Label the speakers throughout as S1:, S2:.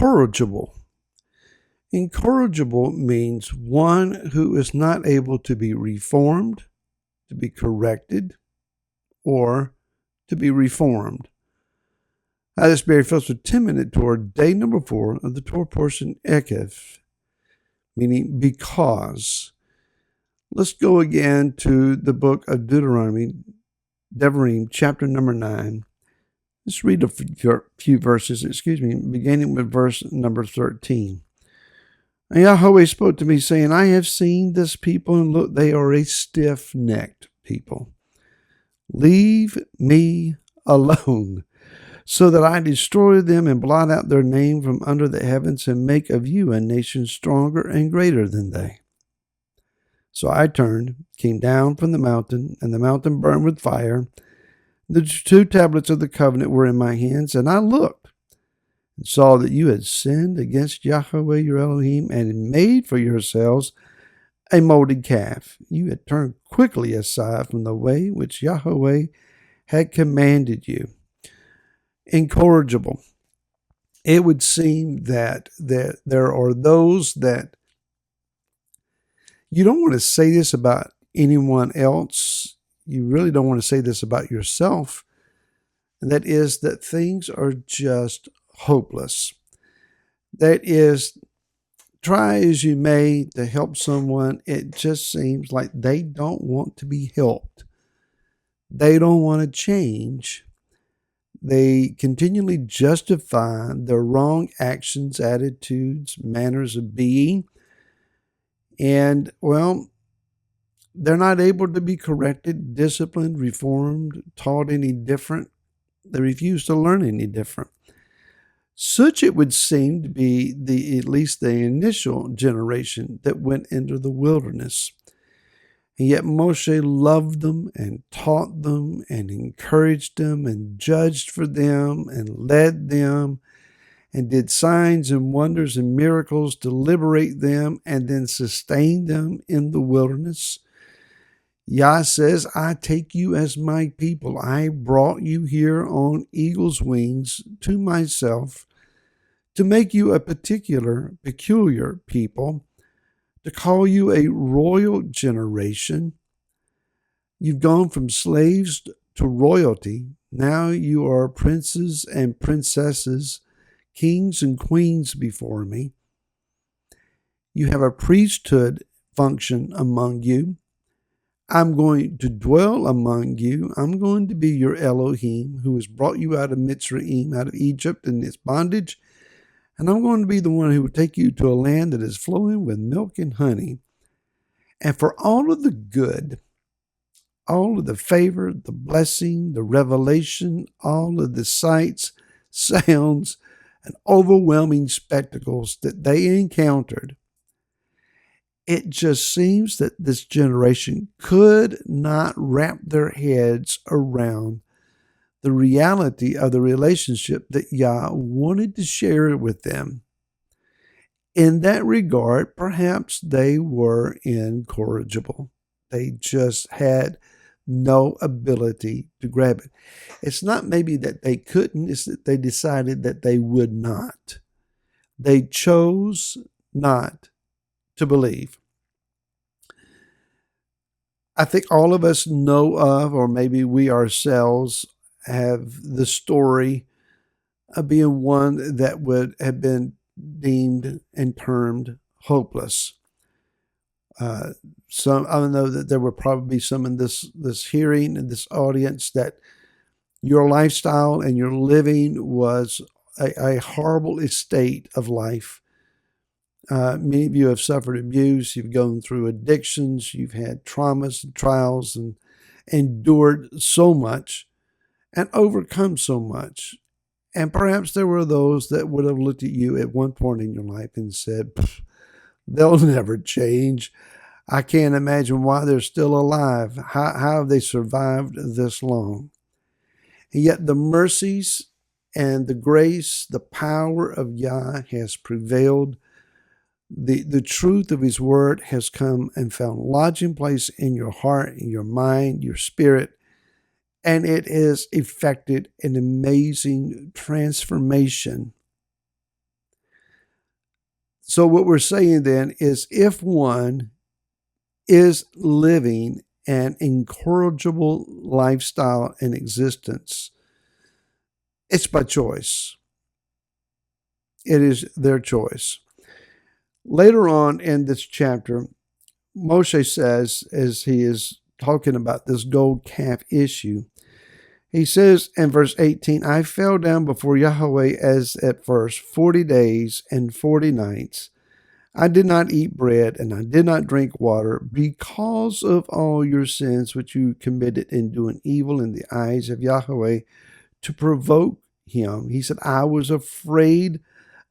S1: incorrigible. Incorrigible means one who is not able to be reformed, to be corrected, or to be reformed. This Barry Phillips with 10-minute Torah, day number 4 of the Torah portion, Eikev, meaning because. Let's go again to the book of Deuteronomy, chapter number 9. Let's read a few verses, beginning with verse number 13. And Yahweh spoke to me, saying, I have seen this people, and look, they are a stiff-necked people. Leave me alone, so that I destroy them and blot out their name from under the heavens and make of you a nation stronger and greater than they. So I turned, came down from the mountain, and the mountain burned with fire. The 2 tablets of the covenant were in my hands, and I looked and saw that you had sinned against Yahweh your Elohim and had made for yourselves a molded calf. You had turned quickly aside from the way which Yahweh had commanded you. Incorrigible. It would seem that there are those that you don't want to say this about anyone else. You really don't want to say this about yourself. And that is that things are just hopeless. That is, try as you may to help someone, it just seems like they don't want to be helped. They don't want to change. They continually justify their wrong actions, attitudes, manners of being. And, well, they're not able to be corrected, disciplined, reformed, taught any different. They refuse to learn any different. Such it would seem to be at least the initial generation that went into the wilderness. And yet Moshe loved them and taught them and encouraged them and judged for them and led them and did signs and wonders and miracles to liberate them and then sustain them in the wilderness. Yah says, I take you as my people. I brought you here on eagle's wings to myself to make you a peculiar people, to call you a royal generation. You've gone from slaves to royalty. Now you are princes and princesses, kings and queens before me. You have a priesthood function among you. I'm going to dwell among you. I'm going to be your Elohim who has brought you out of Mitzrayim, out of Egypt and its bondage. And I'm going to be the one who will take you to a land that is flowing with milk and honey. And for all of the good, all of the favor, the blessing, the revelation, all of the sights, sounds, and overwhelming spectacles that they encountered, it just seems that this generation could not wrap their heads around the reality of the relationship that Yah wanted to share with them. In that regard, perhaps they were incorrigible. They just had no ability to grab it. It's not maybe that they couldn't, it's that they decided that they would not. They chose not to believe. I think all of us know of, or maybe we ourselves have the story of being one that would have been deemed and termed hopeless. I know that there were probably some in this hearing and this audience that your lifestyle and your living was a horrible estate of life. Many of you have suffered abuse. You've gone through addictions. You've had traumas and trials and endured so much and overcome so much. And perhaps there were those that would have looked at you at one point in your life and said, they'll never change. I can't imagine why they're still alive. How have they survived this long? And yet the mercies and the grace, the power of Yah has prevailed. The truth of his word has come and found lodging place in your heart, in your mind, your spirit, and it has effected an amazing transformation. So what we're saying then is if one is living an incorrigible lifestyle and existence, it's by choice. It is their choice. Later on in this chapter, Moshe says, as he is talking about this gold calf issue, he says in verse 18, I fell down before Yahweh as at first 40 days and 40 nights. I did not eat bread and I did not drink water because of all your sins which you committed in doing evil in the eyes of Yahweh to provoke him. He said, I was afraid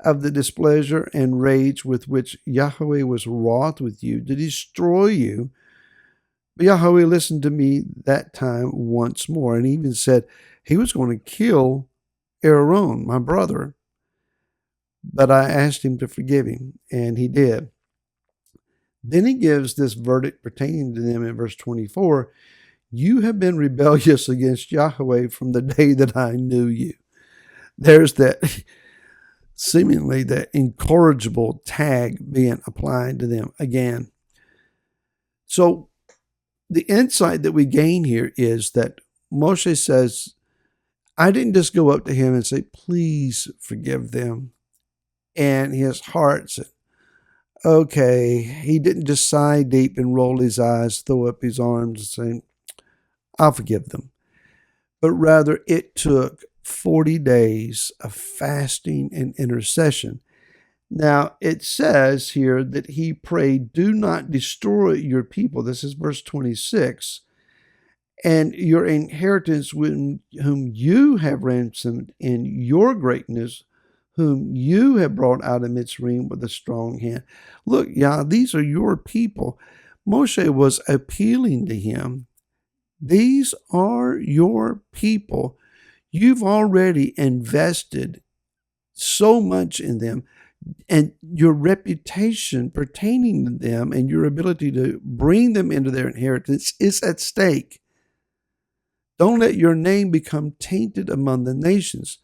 S1: of the displeasure and rage with which Yahweh was wroth with you to destroy you. But Yahweh listened to me that time once more, and even said he was going to kill Aaron, my brother. But I asked him to forgive him, and he did. Then he gives this verdict pertaining to them in verse 24. You have been rebellious against Yahweh from the day that I knew you. There's that seemingly that incorrigible tag being applied to them again. So the insight that we gain here is that Moshe says, I didn't just go up to him and say, please forgive them. And his heart said, okay. He didn't just sigh deep and roll his eyes, throw up his arms and say, I'll forgive them. But rather it took 40 days of fasting and intercession. Now, it says here that he prayed, do not destroy your people. This is verse 26. And your inheritance, whom you have ransomed in your greatness, whom you have brought out of Mitzrayim with a strong hand. Look, Yah, these are your people. Moshe was appealing to him. These are your people. You've already invested so much in them, and your reputation pertaining to them and your ability to bring them into their inheritance is at stake. Don't let your name become tainted among the nations.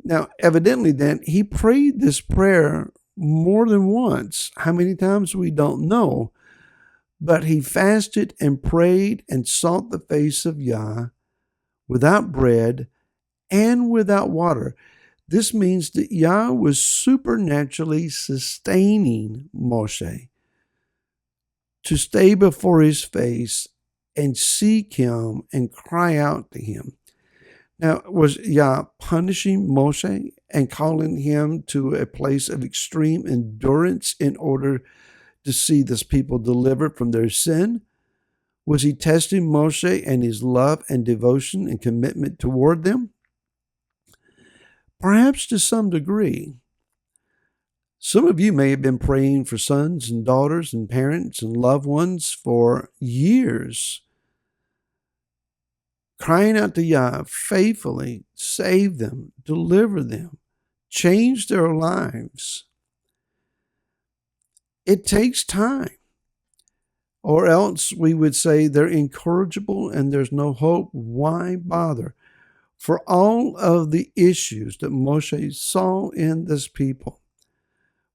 S1: Now, evidently then, he prayed this prayer more than once. How many times we don't know. But he fasted and prayed and sought the face of Yah without bread and without water. This means that Yah was supernaturally sustaining Moshe to stay before his face and seek him and cry out to him. Now, was Yah punishing Moshe and calling him to a place of extreme endurance in order to see this people delivered from their sin? Was he testing Moshe and his love and devotion and commitment toward them? Perhaps to some degree. Some of you may have been praying for sons and daughters and parents and loved ones for years, crying out to Yah faithfully, save them, deliver them, change their lives. It takes time. Or else we would say they're incorrigible and there's no hope. Why bother? For all of the issues that Moshe saw in this people,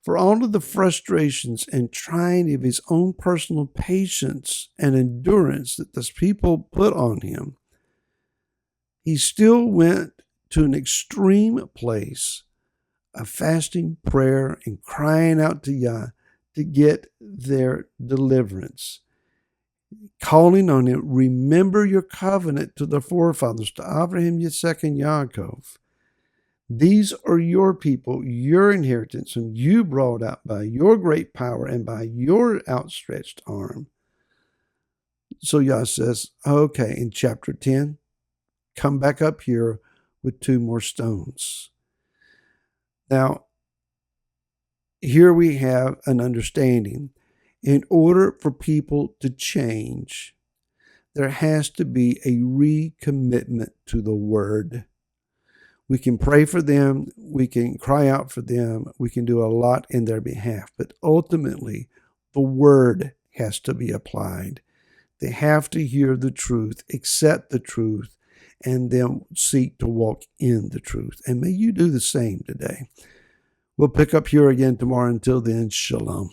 S1: for all of the frustrations and trying of his own personal patience and endurance that this people put on him, he still went to an extreme place of fasting, prayer, and crying out to Yah to get their deliverance. Calling on him, remember your covenant to the forefathers, to Abraham, Yitzhak, and Yaakov. These are your people, your inheritance, whom you brought out by your great power and by your outstretched arm. So Yah says, okay, in chapter 10, come back up here with 2 more stones. Now, here we have an understanding. In order for people to change, there has to be a recommitment to the word. We can pray for them, we can cry out for them, we can do a lot in their behalf, but ultimately the word has to be applied. They have to hear the truth, accept the truth, and then seek to walk in the truth. And may you do the same today. We'll pick up here again tomorrow. Until then, shalom.